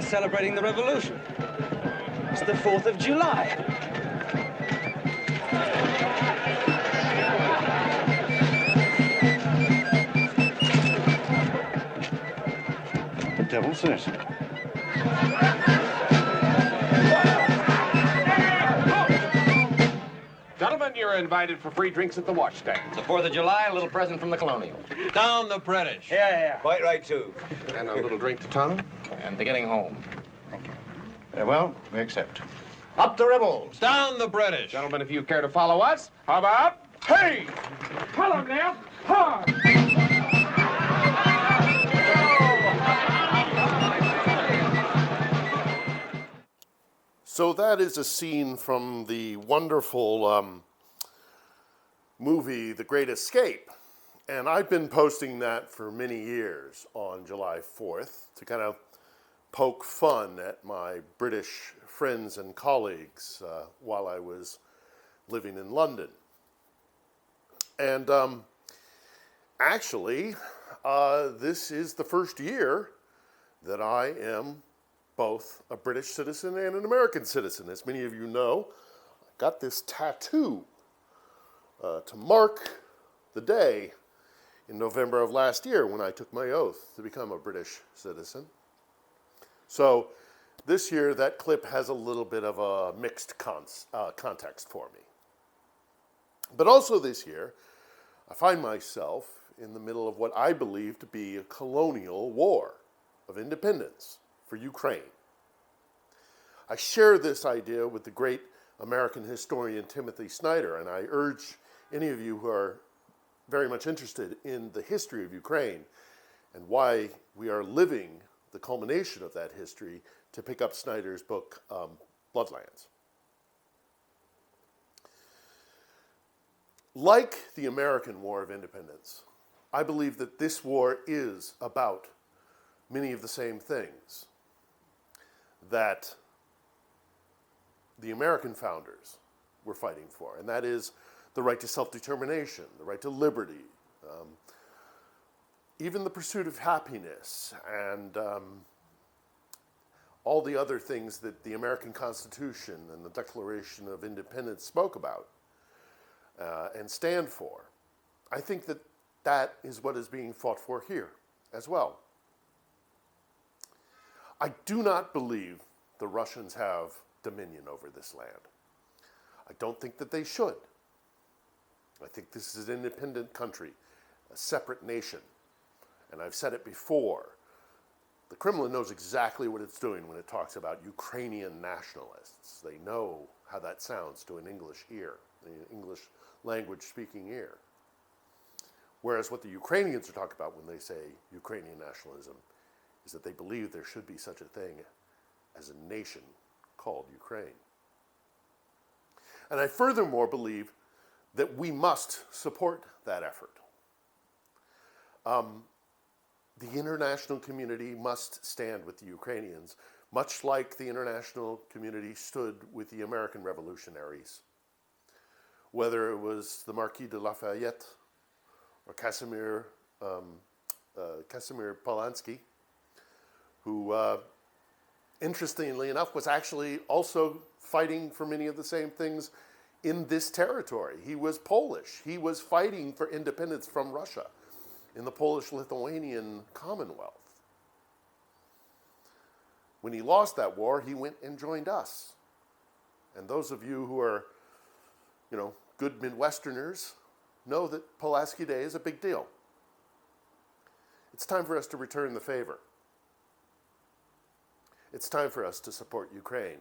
celebrating the revolution. It's the 4th of July. The devil's this. Gentlemen, you're invited for free drinks at the wash stand. It's the 4th of July, a little present from the colonial. Down the British. Yeah. Quite right, too. And a little drink to Tom. And they're getting home. Very well, we accept. Up the rebels! Down the British. Gentlemen, if you care to follow us, how about, hey! Hello now, ha! So that is a scene from the wonderful movie The Great Escape. And I've been posting that for many years on July 4th to kind of poke fun at my British friends and colleagues while I was living in London. And actually, this is the first year that I am both a British citizen and an American citizen. As many of you know, I got this tattoo to mark the day in November of last year when I took my oath to become a British citizen. So this year, that clip has a little bit of a mixed context for me. But also this year, I find myself in the middle of what I believe to be a colonial war of independence for Ukraine. I share this idea with the great American historian Timothy Snyder, and I urge any of you who are very much interested in the history of Ukraine and why we are living the culmination of that history to pick up Snyder's book, Bloodlands. Like the American War of Independence, I believe that this war is about many of the same things that the American founders were fighting for, and that is the right to self-determination, the right to liberty, even the pursuit of happiness, and all the other things that the American Constitution and the Declaration of Independence spoke about and stand for. I think that that is what is being fought for here as well. I do not believe the Russians have dominion over this land. I don't think that they should. I think this is an independent country, a separate nation. And I've said it before, the Kremlin knows exactly what it's doing when it talks about Ukrainian nationalists. They know how that sounds to an English ear, an English language speaking ear. Whereas what the Ukrainians are talking about when they say Ukrainian nationalism is that they believe there should be such a thing as a nation called Ukraine. And I furthermore believe that we must support that effort. The international community must stand with the Ukrainians, much like the international community stood with the American revolutionaries. Whether it was the Marquis de Lafayette or Casimir Pulaski, who, interestingly enough, was actually also fighting for many of the same things in this territory. He was Polish. He was fighting for independence from Russia in the Polish-Lithuanian Commonwealth. When he lost that war, he went and joined us. And those of you who are, good Midwesterners know that Pulaski Day is a big deal. It's time for us to return the favor. It's time for us to support Ukraine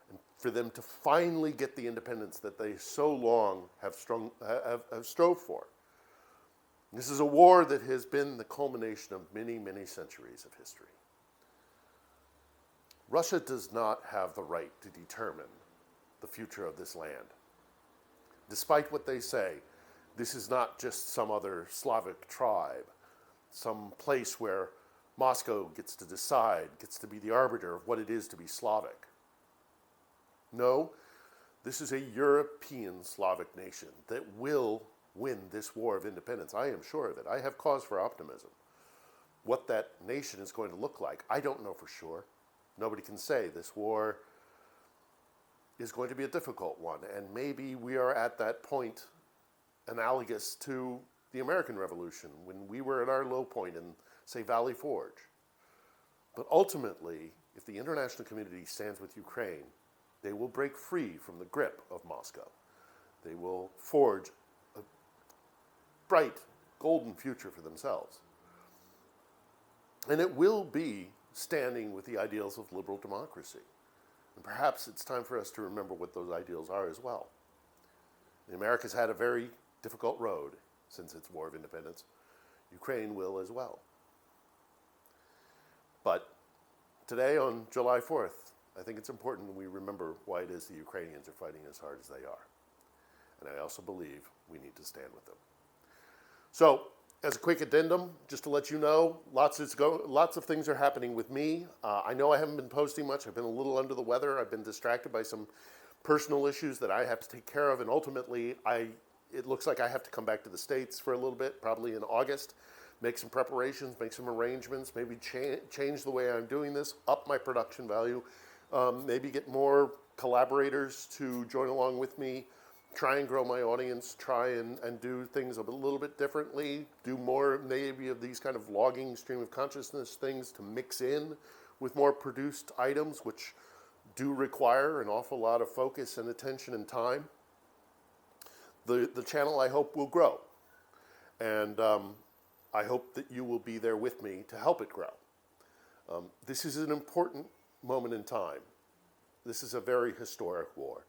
and for them to finally get the independence that they so long have strove for. This is a war that has been the culmination of many, many centuries of history. Russia does not have the right to determine the future of this land. Despite what they say, this is not just some other Slavic tribe, some place where Moscow gets to decide, gets to be the arbiter of what it is to be Slavic. No, this is a European Slavic nation that will win this war of independence. I am sure of it. I have cause for optimism. what that nation is going to look like, I don't know for sure. Nobody can say. This war is going to be a difficult one, and maybe we are at that point analogous to the American Revolution when we were at our low point in, say, Valley Forge. But ultimately, if the international community stands with Ukraine, they will break free from the grip of Moscow. They will forge a bright, golden future for themselves. And it will be standing with the ideals of liberal democracy. And perhaps it's time for us to remember what those ideals are as well. America's had a very difficult road since its War of Independence. Ukraine will as well. But today, on July 4th, I think it's important that we remember why it is the Ukrainians are fighting as hard as they are. And I also believe we need to stand with them. So, as a quick addendum, just to let you know, lots of things are happening with me. I know I haven't been posting much. I've been a little under the weather. I've been distracted by some personal issues that I have to take care of, and ultimately, it looks like I have to come back to the States for a little bit, probably in August, make some preparations, make some arrangements, maybe change the way I'm doing this, up my production value, maybe get more collaborators to join along with me, try and grow my audience, try and do things a little bit differently, do more maybe of these kind of vlogging, stream of consciousness things to mix in with more produced items, which do require an awful lot of focus and attention and time. The channel, I hope, will grow. And I hope that you will be there with me to help it grow. This is an important moment in time. This is a very historic war,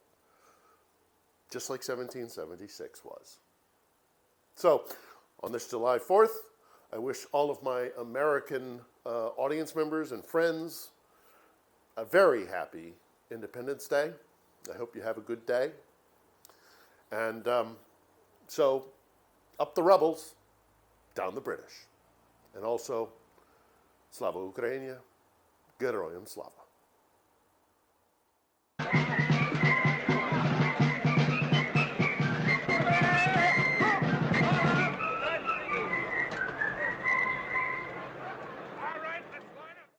just like 1776 was. So, on this July 4th, I wish all of my American audience members and friends a very happy Independence Day. I hope you have a good day. And so, up the rebels, down the British. And also, Slava Ukrainia, Geroyam Slava.